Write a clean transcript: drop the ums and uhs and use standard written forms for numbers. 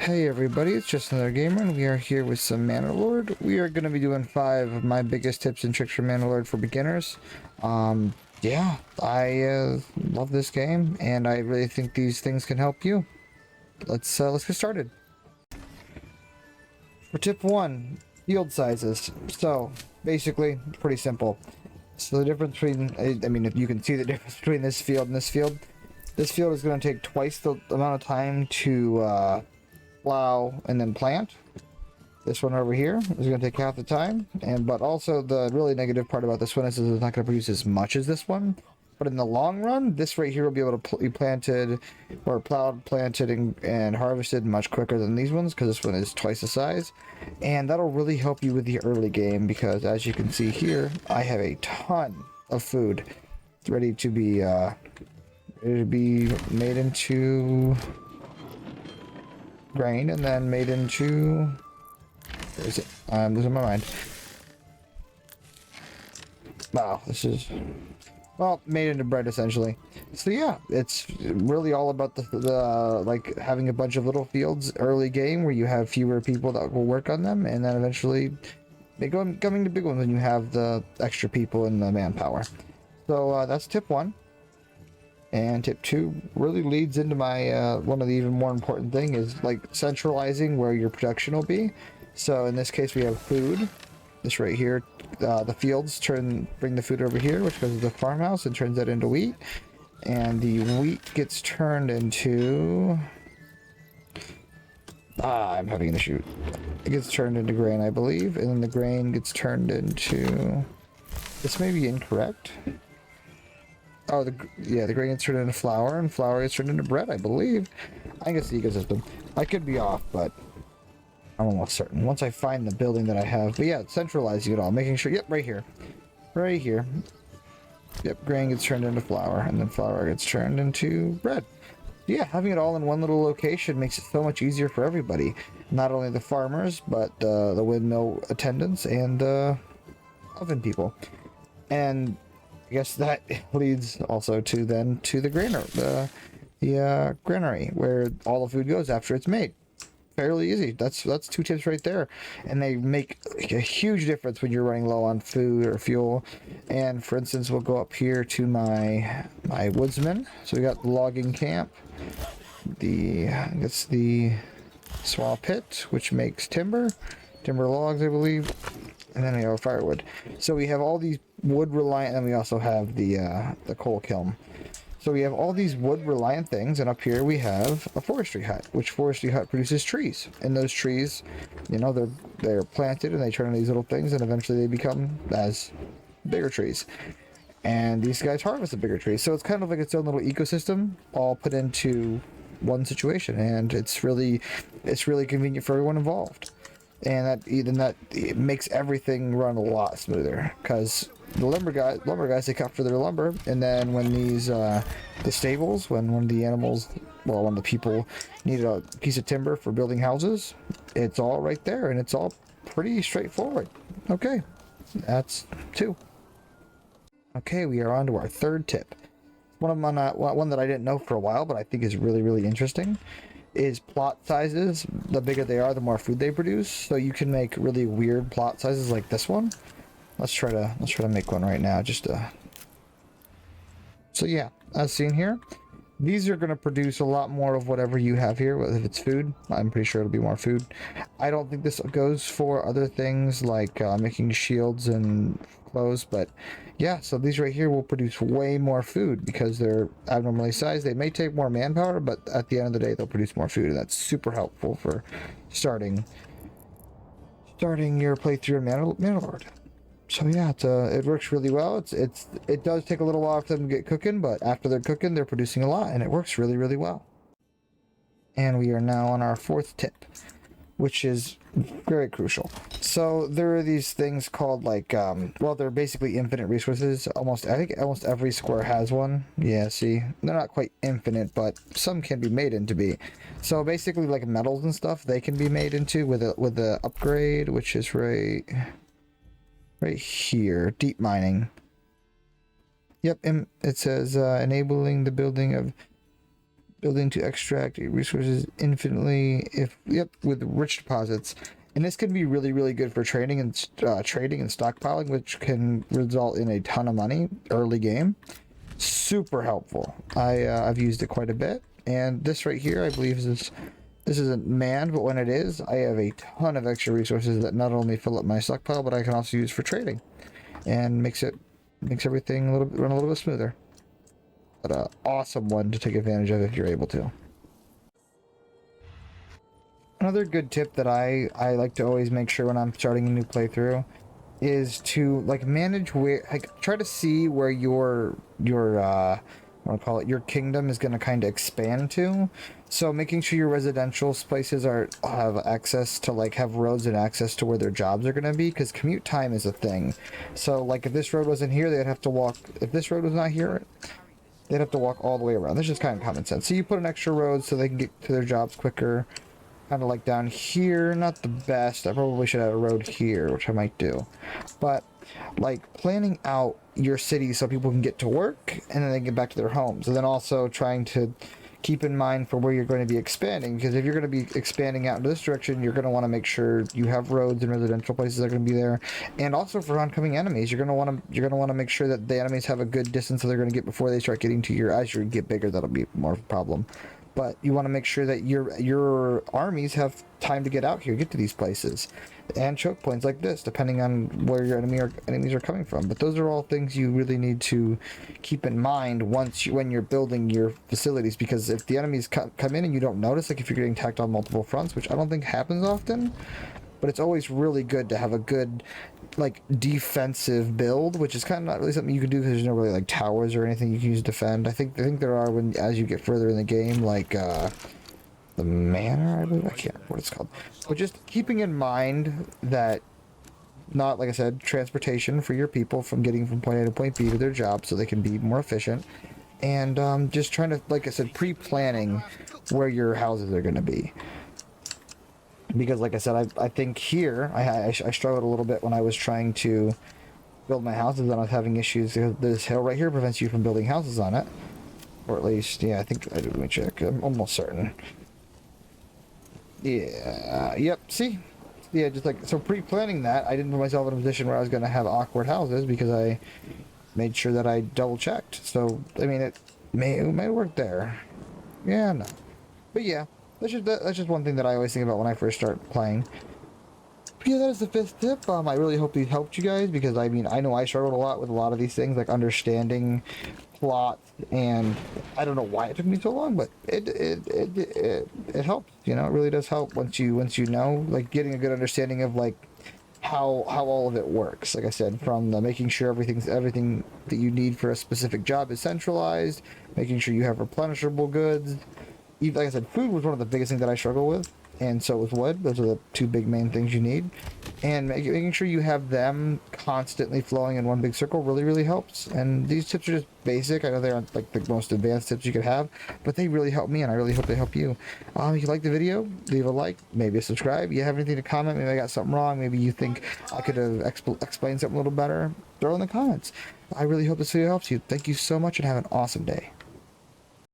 Hey everybody, it's just another gamer, and we are here with some Manor Lord. We are going to be doing 5 of my biggest tips and tricks for Manor Lord for beginners. Yeah, I love this game, and I really think these things can help you. Let's get started. For tip 1, field sizes. So, basically, pretty simple. So the difference between, I mean, if you can see the difference between this field and this field is going to take twice the amount of time to, plow and then plant. This one over here is going to take half the time, but also the really negative part about this one is it's not going to produce as much as this one. But in the long run, this right here will be able to be planted or plowed, planted, and harvested much quicker than these ones, because this one is twice the size. And that'll really help you with the early game, because as you can see here, I have a ton of food ready to be made into grain and then made into, where is it? I'm losing my mind. Wow, this is, well, made into bread essentially. So yeah, it's really all about the like having a bunch of little fields early game where you have fewer people that will work on them, and then eventually they go coming to big ones when you have the extra people and the manpower. So that's tip 1. And tip 2 really leads into my one of the even more important thing is like centralizing where your production will be. So in this case we have food. This right here, the fields bring the food over here, which goes to the farmhouse and turns that into wheat. And the wheat gets turned into, I'm having an issue. It gets turned into grain, I believe, and then the grain gets turned into, this may be incorrect. Oh, the grain gets turned into flour, and flour gets turned into bread, I believe. I guess the ecosystem. I could be off, but I'm almost certain. Once I find the building that I have. But yeah, centralizing it all. Making sure, yep, right here. Right here. Yep, grain gets turned into flour, and then flour gets turned into bread. Yeah, having it all in one little location makes it so much easier for everybody. Not only the farmers, but the windmill attendants and oven people. And I guess that leads also to the granary, where all the food goes after it's made. Fairly easy. That's 2 tips right there, and they make a huge difference when you're running low on food or fuel. And for instance, we'll go up here to my woodsman. So we got the logging camp, the small pit, which makes timber logs, I believe. And then we have firewood. So we have all these wood reliant, and we also have the coal kiln. So we have all these wood reliant things, and up here we have a forestry hut, which forestry hut produces trees. And those trees, you know, they're planted and they turn into these little things, and eventually they become as bigger trees. And these guys harvest the bigger trees. So it's kind of like its own little ecosystem, all put into one situation, and it's really convenient for everyone involved. And that it makes everything run a lot smoother, because the lumber guys they cut for their lumber, and then when these the stables, when one of the animals, well, when the people need a piece of timber for building houses, it's all right there, and it's all pretty straightforward. Okay, that's 2. Okay, we are on to our 3rd tip. One that I didn't know for a while, but I think is really interesting, is plot sizes. The bigger they are, the more food they produce. So you can make really weird plot sizes like this one. Let's try to make one right now. So yeah, as seen here, these are going to produce a lot more of whatever you have here. If it's food, I'm pretty sure it'll be more food. I don't think this goes for other things like making shields and clothes, but yeah, so these right here will produce way more food because they're abnormally sized. They may take more manpower, but at the end of the day, they'll produce more food, and that's super helpful for starting your playthrough in Manor Lord. So yeah, it works really well. It does take a little while for them to get cooking, but after they're cooking, they're producing a lot, and it works really well. And we are now on our 4th tip, which is very crucial. So there are these things called like, well, they're basically infinite resources. I think almost every square has one. Yeah, see, they're not quite infinite, but some can be made into be. So basically, like metals and stuff, they can be made into with the upgrade, which is right here, deep mining. Yep, and it says enabling the building of Building to extract resources infinitely if with rich deposits. And this can be really, really good for trading and stockpiling, which can result in a ton of money early game. Super helpful. I've used it quite a bit. And this right here, I believe, this isn't manned, but when it is, I have a ton of extra resources that not only fill up my stockpile, but I can also use for trading, and makes everything run a little bit smoother. But awesome one to take advantage of if you're able to. Another good tip that I like to always make sure when I'm starting a new playthrough is to like manage where, like, try to see where your what I call it, your kingdom is going to kind of expand to. So making sure your residential places have access to, like, have roads and access to where their jobs are going to be, because commute time is a thing. So like if this road wasn't here, they'd have to walk. If this road was not here, they'd have to walk all the way around. That's just kind of common sense. So you put an extra road so they can get to their jobs quicker. Kind of like down here, not the best. I probably should have a road here, which I might do. But like planning out your city so people can get to work and then they get back to their homes. And then also trying to keep in mind for where you're going to be expanding, because if you're going to be expanding out into this direction, you're going to want to make sure you have roads and residential places that are going to be there. And also for oncoming enemies, you're going to want to make sure that the enemies have a good distance that they're going to get before they start getting to your. As you get bigger, that'll be more of a problem. But you want to make sure that your armies have time to get out here, get to these places, and choke points like this, depending on where your enemies are coming from. But those are all things you really need to keep in mind when you're building your facilities, because if the enemies come in and you don't notice, like if you're getting attacked on multiple fronts, which I don't think happens often, but it's always really good to have a good, like, defensive build, which is kind of not really something you can do because there's no really like towers or anything you can use to defend. I think there are as you get further in the game, like the manor, I believe. I can't remember what it's called. But just keeping in mind that, not, like I said, transportation for your people from getting from point A to point B to their job so they can be more efficient, and just trying to, like I said, pre-planning where your houses are going to be. Because, like I said, I think here, I struggled a little bit when I was trying to build my houses, and I was having issues. This hill right here prevents you from building houses on it. Or at least, yeah, I think, let me check. I'm almost certain. Yeah, yep, see? Yeah, just like, so pre-planning that, I didn't put myself in a position where I was going to have awkward houses, because I made sure that I double-checked. So, I mean, it might work there. Yeah, no. But yeah. That's just one thing that I always think about when I first start playing. But yeah, that is the 5th tip. I really hope these helped you guys, because I mean, I know I struggled a lot with a lot of these things, like understanding plot, and I don't know why it took me so long, but it helps. You know, it really does help once you know, like, getting a good understanding of like how all of it works. Like I said, from the making sure everything that you need for a specific job is centralized, making sure you have replenishable goods. Like I said, food was one of the biggest things that I struggle with, and so was wood. Those are the two big main things you need. And making sure you have them constantly flowing in one big circle really, really helps. And these tips are just basic. I know they aren't like the most advanced tips you could have, but they really help me, and I really hope they help you. If you like the video, leave a like, maybe a subscribe. You have anything to comment, maybe I got something wrong, maybe you think I could have explained something a little better, throw in the comments. I really hope this video helps you. Thank you so much, and have an awesome day.